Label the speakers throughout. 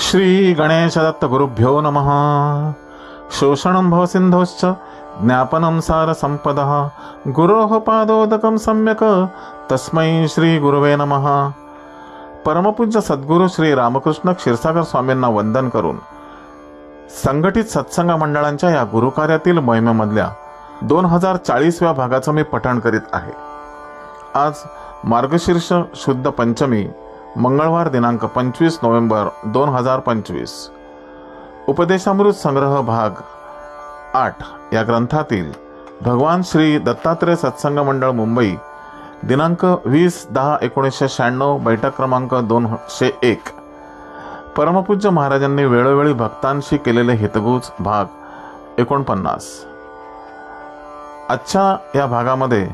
Speaker 1: श्री गणेश दत्त गुरुभ्यो नमः। शोषणं भवसिन्धोश्च ज्ञापनं सारसम्पदः गुरोः पादोदकं सम्यक् तस्मै श्री गुरुवे नमः। परमपूज्य सद्गुरू श्री रामकृष्ण क्षीरसागर स्वामींना वंदन करून संघटित सत्संग मंडळांच्या या गुरुकार्यातील मोहिमेमधल्या 2040व्या भागाचं मी पठण करीत आहे। आज मार्गशीर्ष शुद्ध पंचमी, मंगळवार दिनांक 25 नोव्हेंबर 2025। उपदेशामृत संग्रह भाग 8 या ग्रंथातील भगवान श्री दत्तात्रय सत्संग मंडळ मुंबई दिनांक 20/10/1996 बैठक क्रमांक 201 परमपूज्य महाराजांनी वेळोवेळी भक्तांशी केलेले हितगुज भाग 49। आजच्या या भागामध्ये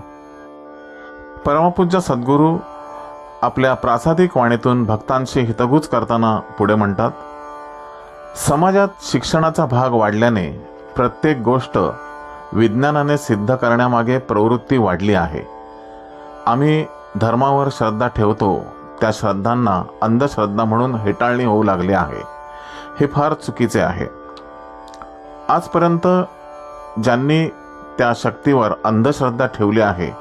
Speaker 1: परमपूज्य सद्गुरू आपल्या प्रासादिक वाणीतून भक्तांशी हितगुज करताना पुढे म्हणतात, समाजात शिक्षणाचा भाग वाढल्याने प्रत्येक गोष्ट विज्ञानाने सिद्ध करण्यामागे प्रवृत्ती वाढली आहे। आम्ही धर्मावर श्रद्धा ठेवतो, त्या श्रद्धांना अंधश्रद्धा म्हणून हेटाळणी होऊ लागली आहे। हे फार चुकीचे आहे। आजपर्यंत ज्यांनी त्या शक्तीवर अंधश्रद्धा ठेवली आहे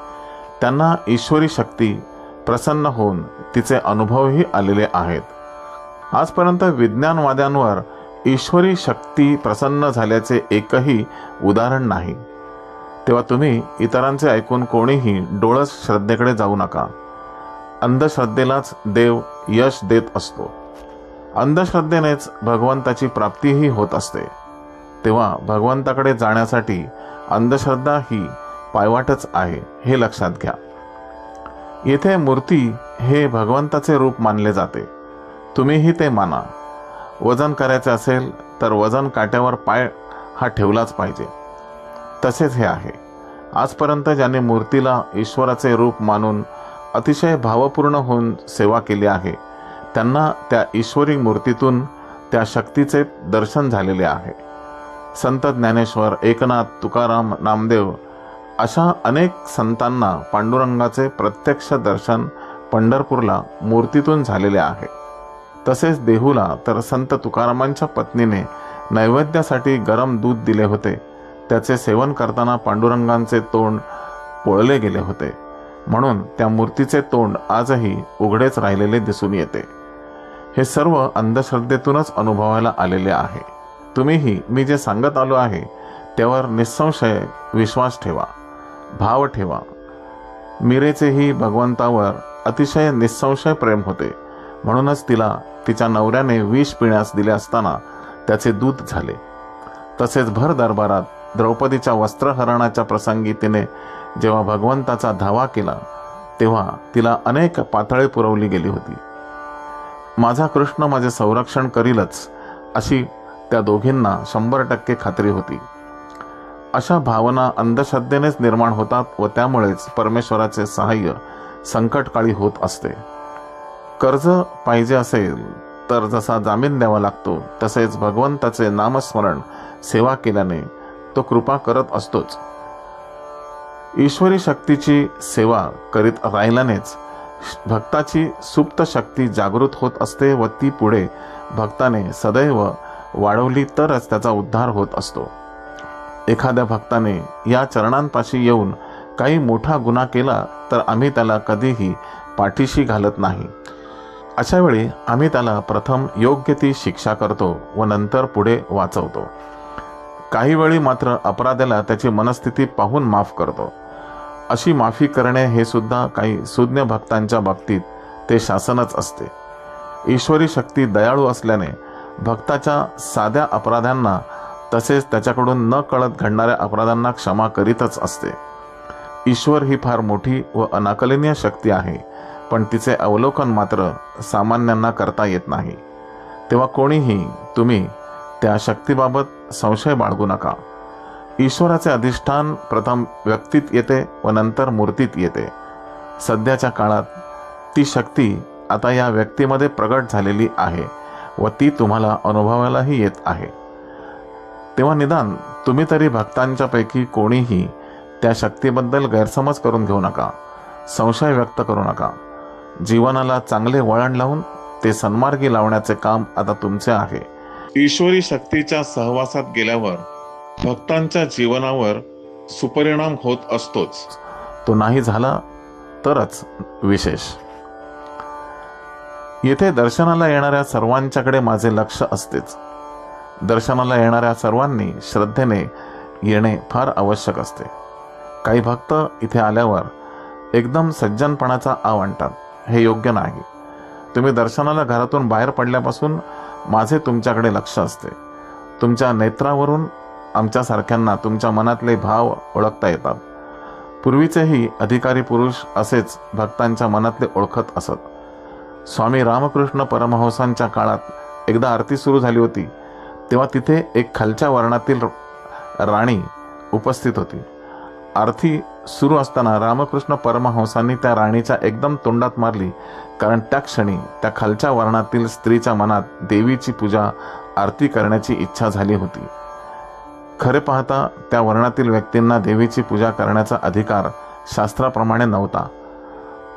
Speaker 1: त्यांना ईश्वरी शक्ती प्रसन्न होऊन तिचे अनुभवही आलेले आहेत। आजपर्यंत विज्ञानवाद्यांवर ईश्वरी शक्ती प्रसन्न झाल्याचे एकही उदाहरण नाही। तेव्हा तुम्ही इतरांचे ऐकून कोणीही डोळस श्रद्धेकडे जाऊ नका। अंधश्रद्धेलाच देव यश देत असतो। अंधश्रद्धेनेच भगवंताची प्राप्तीही होत असते। तेव्हा भगवंताकडे जाण्यासाठी अंधश्रद्धा ही पायवाटच आहे, हे लक्षात घ्या। येथे मूर्ती हे भगवंताचे रूप मानले जाते, तुम्हीही ते माना। वजन करायचे असेल तर वजन काट्यावर पाय हा ठेवलाच पाहिजे, तसेच हे आहे। आजपर्यंत ज्यांनी मूर्तीला ईश्वराचे रूप मानून अतिशय भावपूर्ण होऊन सेवा केली आहे त्यांना त्या ईश्वरी मूर्तीतून त्या शक्तीचे दर्शन झालेले आहे। संत ज्ञानेश्वर, एकनाथ, तुकाराम, नामदेव अशा अनेक संतांना पांडुरंगाचे प्रत्यक्ष दर्शन पंढरपूरला मूर्तीतून झालेले आहे। तसेच देहूला तर संत तुकारामांच्या पत्नीने नैवेद्यासाठी गरम दूध दिले होते, त्याचे सेवन करताना पांडुरंगांचे तोंड पोळले गेले होते, म्हणून त्या मूर्तीचे तोंड आजही उघडेच राहिलेले दिसून येते। हे सर्व अंधश्रद्धेतूनच अनुभवायला आलेले आहे। तुम्हीही मी जे सांगत आलो आहे त्यावर निसंशय विश्वास ठेवा, भाव ठेवा। मीरेचेही भगवंतावर अतिशय निसंशय प्रेम होते, म्हणूनच तिला तिच्या नवऱ्याने विष पिण्यास दिले असताना त्याचे दूध झाले। तसेच भर दरबारात द्रौपदीच्या वस्त्रहरणाच्या प्रसंगी तिने जेव्हा भगवंताचा धावा केला तेव्हा तिला अनेक पातळे पुरवली गेली होती। माझा कृष्ण माझे संरक्षण करीलच अशी त्या दोघींना 100% खात्री होती। अशा भावना अंधश्रद्धेनेच निर्माण होतात व त्यामुळेच परमेश्वराचे सहाय्य संकटकाळी होत असते। कर्ज पाहिजे असेल तर जसा जामीन द्यावा लागतो तसेच भगवंताचे नामस्मरण सेवा केल्याने तो कृपा करत असतोच। ईश्वरी शक्तीची सेवा करीत राहिल्यानेच भक्ताची सुप्त शक्ती जागृत होत असते व ती पुढे भक्ताने सदैव वाढवली तरच त्याचा उद्धार होत असतो। एखाद्या भक्ताने या चरणांपाशी येऊन काही मोठा गुन्हा केला तर आम्ही त्याला कधीही पाठीशी घालत नाही। अशा वेळी आम्ही त्याला प्रथम योग्य ती शिक्षा करतो व नंतर पुढे वाचवतो। काही वेळी मात्र अपराध्याला त्याची मनस्थिती पाहून माफ करतो। अशी माफी करणे हे सुद्धा काही सुज्ञ भक्तांच्या बाबतीत ते शासनच असते। ईश्वरी शक्ती दयाळू असल्याने भक्ताच्या साध्या अपराधांना तसेच त्याच्याकडून न कळत घडणाऱ्या अपराधांना क्षमा करीतच असते। ईश्वर ही फार मोठी व अनाकलनीय शक्ती आहे, पण तिचे अवलोकन मात्र सामान्यांना करता येत नाही। तेव्हा कोणीही तुम्ही त्या शक्तीबाबत संशय बाळगू नका। ईश्वराचे अधिष्ठान प्रथम व्यक्तीत येते व नंतर मूर्तीत येते। सध्याच्या काळात ती शक्ती आता या व्यक्तीमध्ये प्रगट झालेली आहे व ती तुम्हाला अनुभवायलाही येत आहे। तेव्हा निदान तुम्ही तरी भक्तांच्या पैकी कोणीही त्या शक्तीबद्दल गैरसमज करून घेऊ नका, संशय व्यक्त करू नका। जीवनाला चांगले वळण लावून ते सन्मार्गी लावण्याचे काम आता तुमचे आहे. ईश्वरी शक्तीच्या सहवासात गेल्यावर भक्तांच्या जीवनावर सुपरिणाम होत असतोच. तो नाही झाला तरच विशेष. येथे दर्शनाला येणाऱ्या सर्वांच्याकडे माझे लक्ष असतेच. दर्शनाला येणाऱ्या सर्वांनी श्रद्धेने येणे फार आवश्यक असते. काही भक्त इथे आल्यावर एकदम सज्जनपणाचा आव आणतात. हे योग्य नाही. तुम्ही दर्शनाला घरातून बाहेर पडल्यापासून माझे तुमच्याकडे लक्ष असते. तुमच्या नेत्रावरून आमच्यासारख्यांना तुमच्या मनातले भाव ओळखता येतात. पूर्वीचेही अधिकारी पुरुष असेच भक्तांच्या मनातले ओळखत असत. स्वामी रामकृष्ण परमहंसांच्या काळात एकदा आरती सुरू झाली होती, तेव्हा तिथे एक खालच्या वर्णातील राणी उपस्थित होती. आरती सुरू असताना रामकृष्ण परमहंसांनी त्या राणीच्या एकदम तोंडात मारली, कारण त्या क्षणी त्या खालच्या वर्णातील स्त्रीच्या मनात देवीची पूजा आरती करण्याची इच्छा झाली होती. खरे पाहता त्या वर्णातील व्यक्तींना देवीची पूजा करण्याचा अधिकार शास्त्राप्रमाणे नव्हता.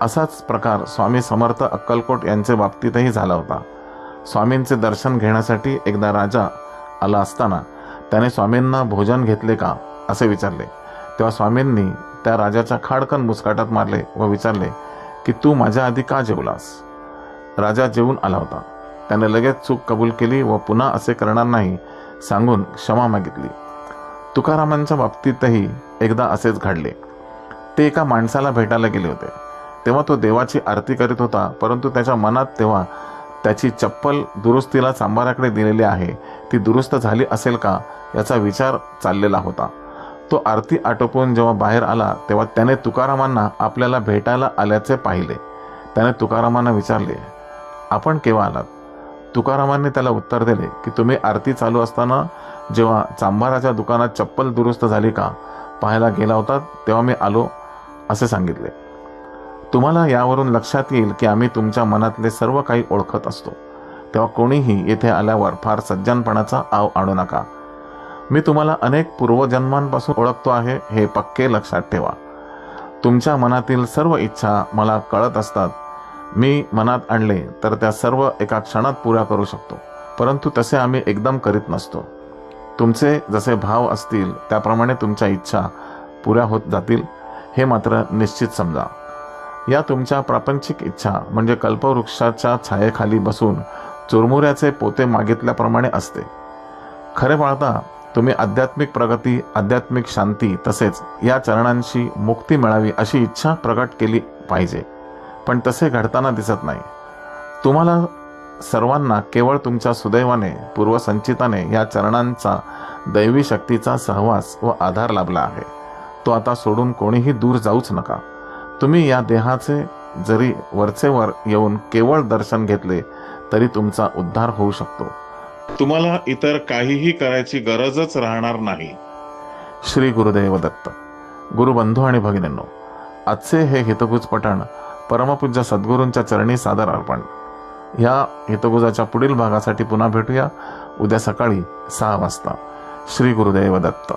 Speaker 1: असाच प्रकार स्वामी समर्थ अक्कलकोट यांच्या बाबतीतही झाला होता. स्वामींचे दर्शन घेण्यासाठी एकदा राजा आला असताना त्याने स्वामींना भोजन घेतले का असे विचारले. तेव्हा स्वामींनी त्या राजाच्या खाडकन मुस्काटात मारले व विचारले की तू माझ्या आधी का जेवलास. राजा जेवून आला होता. त्याने लगेच चूक कबूल केली व पुन्हा असे करणार नाही सांगून क्षमा मागितली. तुकारामांच्या बाबतीतही एकदा असेच घडले. ते एका माणसाला भेटायला गेले होते. तेव्हा तो देवाची आरती करीत होता, परंतु त्याच्या मनात तेव्हा त्याची चप्पल दुरुस्तीला चांभाराकडे दिलेली आहे, ती दुरुस्त झाली असेल का याचा विचार चाललेला होता. तो आरती आटोपून जेव्हा बाहेर आला तेव्हा त्याने तुकारामांना आपल्याला भेटायला आल्याचे पाहिले. त्याने तुकारामांना विचारले, आपण केव्हा आलात. तुकारामांनी त्याला उत्तर दिले की तुम्ही आरती चालू असताना जेव्हा चांभाराच्या दुकानात चप्पल दुरुस्त झाली का पाहायला गेला होता तेव्हा मी आलो असे सांगितले. तुम्हाला यावरून लक्षात येईल की आम्ही तुमच्या मनातले सर्व काही ओळखत असतो. तेव्हा कोणीही येथे आल्यावर फार सज्जनपणाचा आव आणू नका. मी तुम्हाला अनेक पूर्वजन्मांपासून ओळखतो आहे, हे पक्के लक्षात ठेवा. तुमच्या मनातील सर्व इच्छा मला कळत असतात. मी मनात आणले तर त्या सर्व एका क्षणात पुऱ्या करू शकतो, परंतु तसे आम्ही एकदम करीत नसतो. तुमचे जसे भाव असतील त्याप्रमाणे तुमच्या इच्छा पुऱ्या होत जातील, हे मात्र निश्चित समजा. या तुमच्या प्रापंचिक इच्छा म्हणजे कल्पवृक्षाच्या छायेखाली बसून चुरमुऱ्याचे पोते मागितल्याप्रमाणे असते. खरे पाहता तुम्ही आध्यात्मिक प्रगती, आध्यात्मिक शांती तसेच या चरणांशी मुक्ती मिळावी अशी इच्छा प्रकट केली पाहिजे, पण तसे घडताना दिसत नाही. तुम्हाला सर्वांना केवळ तुमच्या सुदैवाने, पूर्वसंचिताने या चरणांचा दैवी शक्तीचा सहवास व आधार लाभला आहे. तो आता सोडून कोणीही दूर जाऊच नका. तुम्ही या देहाचे जरी वरचेवर येऊन केवळ दर्शन घेतले तरी तुमचा उद्धार होऊ शकतो. तुम्हाला इतर काहीही करायची गरजच राहणार नाही. श्री गुरुदेव दत्त. गुरुबंधू आणि भगिनींनो, आजचे हे हितगुज पठण परमपूज्य सद्गुरूंच्या चरणी सादर अर्पण. या हितगुजाच्या पुढील भागासाठी पुन्हा भेटूया उद्या सकाळी 6 वाजता. श्री गुरुदेव दत्त.